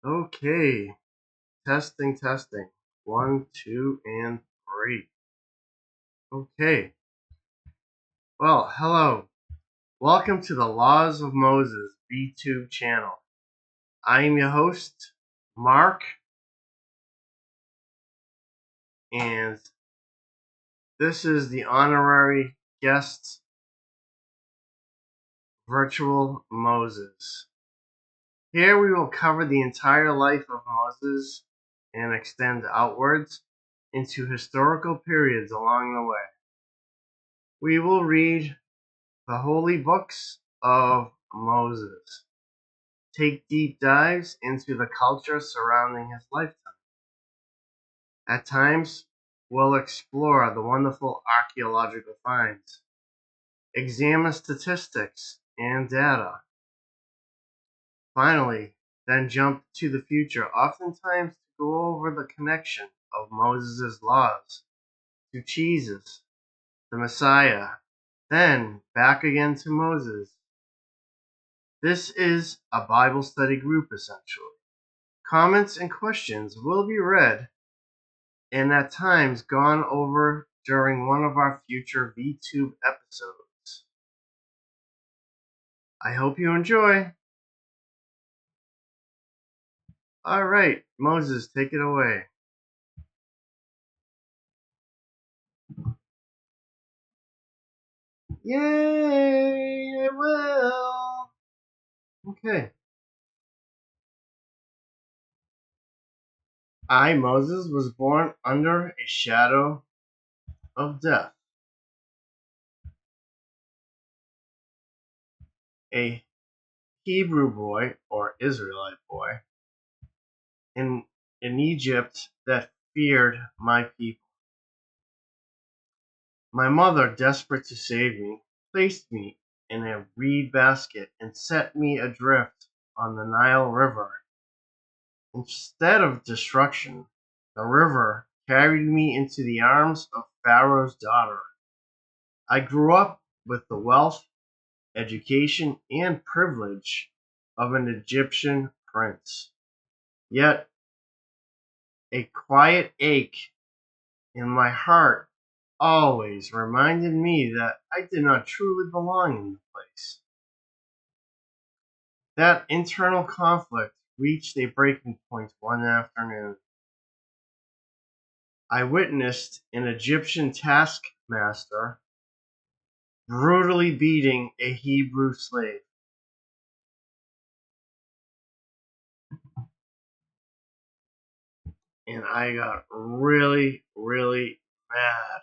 Okay, testing. 1, 2, and 3. Okay, well, hello. Welcome to the Laws of Moses YouTube channel. I am your host, Mark, and this is the honorary guest, Virtual Moses. Here we will cover the entire life of Moses and extend outwards into historical periods along the way. We will read the holy books of Moses, take deep dives into the culture surrounding his lifetime. At times, we'll explore the wonderful archaeological finds, examine statistics and data. Finally, then jump to the future, oftentimes to go over the connection of Moses' laws to Jesus, the Messiah, then back again to Moses. This is a Bible study group essentially. Comments and questions will be read and at times gone over during one of our future VTube episodes. I hope you enjoy. Alright, Moses, take it away. Yay, I will. Okay. I, Moses, was born under a shadow of death. A Hebrew boy, or Israelite boy, in Egypt that feared my people. My mother, desperate to save me, placed me in a reed basket and set me adrift on the Nile River. Instead of destruction, the river carried me into the arms of Pharaoh's daughter. I grew up with the wealth, education, and privilege of an Egyptian prince. Yet, a quiet ache in my heart always reminded me that I did not truly belong in the place. That internal conflict reached a breaking point one afternoon. I witnessed an Egyptian taskmaster brutally beating a Hebrew slave. And I got really mad.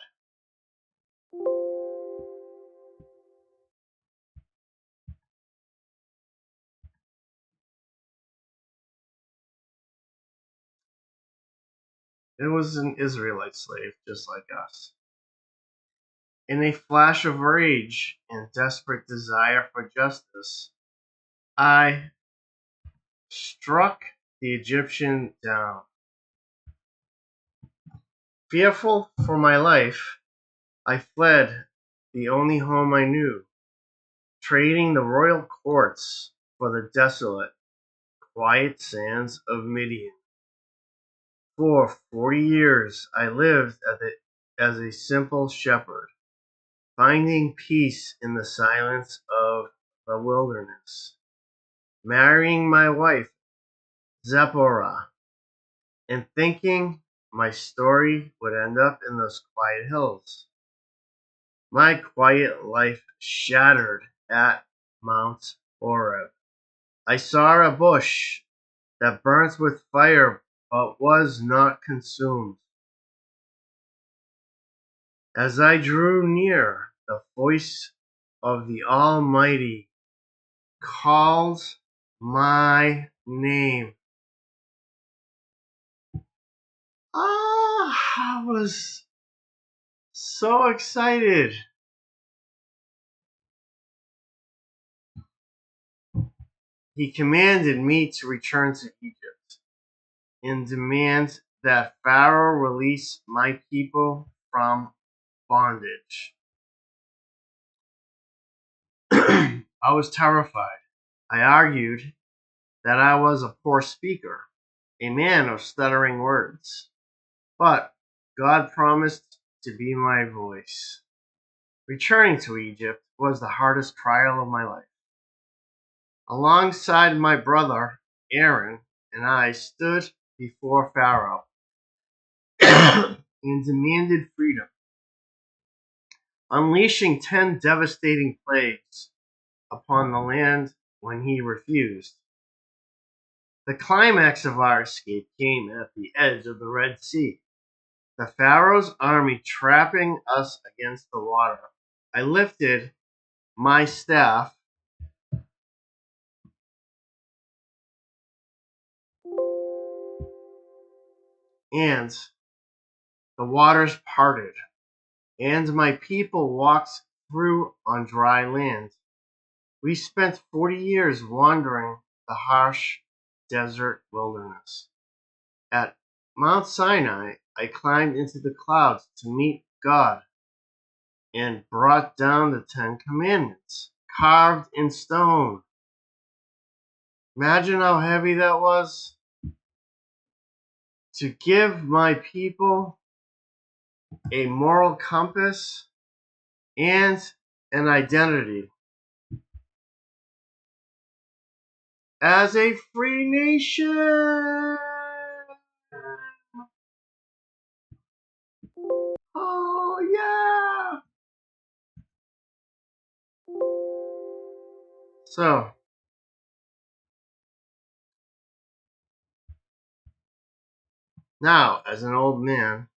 It was an Israelite slave, just like us. In a flash of rage and desperate desire for justice, I struck the Egyptian down. Fearful for my life, I fled the only home I knew, trading the royal courts for the desolate, quiet sands of Midian. For 40 years I lived as a simple shepherd, finding peace in the silence of the wilderness, marrying my wife, Zipporah, and thinking my story would end up in those quiet hills. My quiet life shattered at Mount Horeb. I saw a bush that burnt with fire but was not consumed. As I drew near, the voice of the Almighty called my name. I was so excited. He commanded me to return to Egypt and demand that Pharaoh release my people from bondage. I was terrified. I argued that I was a poor speaker a man of stuttering words. But God promised to be my voice. Returning to Egypt was the hardest trial of my life. Alongside my brother Aaron and I stood before Pharaoh and demanded freedom, unleashing 10 devastating plagues upon the land when he refused. The climax of our escape came at the edge of the Red Sea, the Pharaoh's army trapping us against the water. I lifted my staff and the waters parted, and my people walked through on dry land. We spent 40 years wandering the harsh desert wilderness. At Mount Sinai, I climbed into the clouds to meet God and brought down the 10 Commandments, carved in stone. Imagine how heavy that was to give my people a moral compass and an identity as a free nation. Oh, yeah. So, now, as an old man,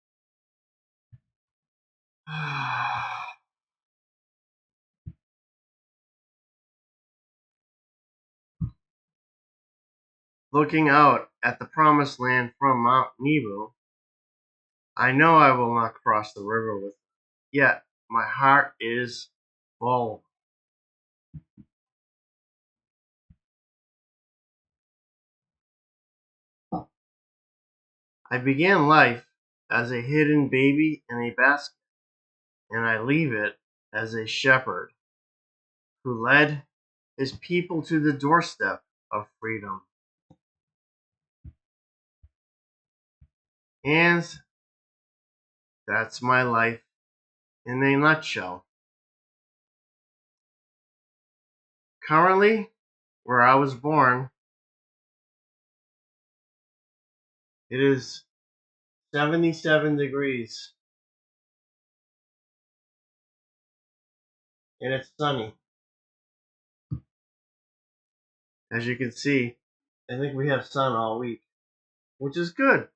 looking out at the promised land from Mount Nebo, I know I will not cross the river with them. Yet, my heart is full. I began life as a hidden baby in a basket, and I leave it as a shepherd who led his people to the doorstep of freedom. And that's my life in a nutshell. Currently, where I was born, it is 77 degrees and it's sunny. As you can see, I think we have sun all week, which is good,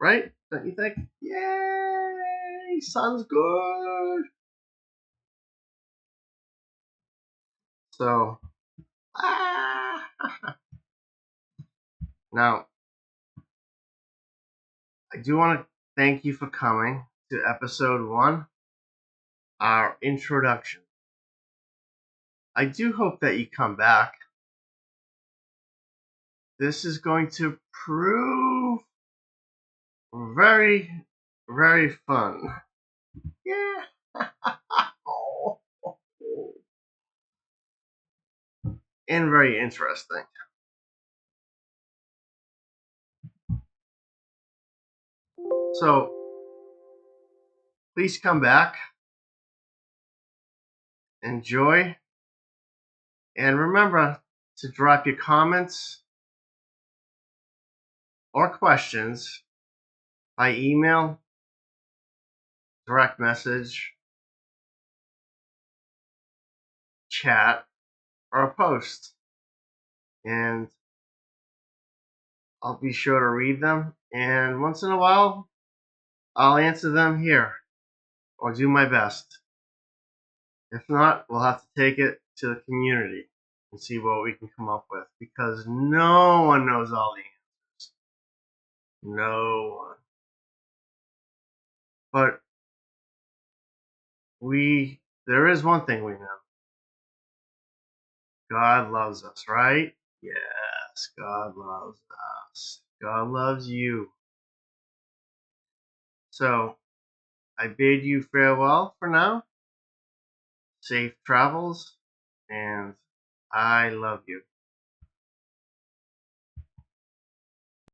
right? Don't you think? Yay! Sun's good. So, now, I do want to thank you for coming to episode 1, our introduction. I do hope that you come back. This is going to prove very, very fun. Yeah. And very interesting. So, please come back, enjoy, and remember to drop your comments or questions by email, direct message, chat, or a post. And I'll be sure to read them. And once in a while, I'll answer them here or do my best. If not, we'll have to take it to the community and see what we can come up with because no one knows all the answers. No one. But there is one thing we know. God loves us, right? Yes, God loves us. God loves you. So, I bid you farewell for now. Safe travels, and I love you.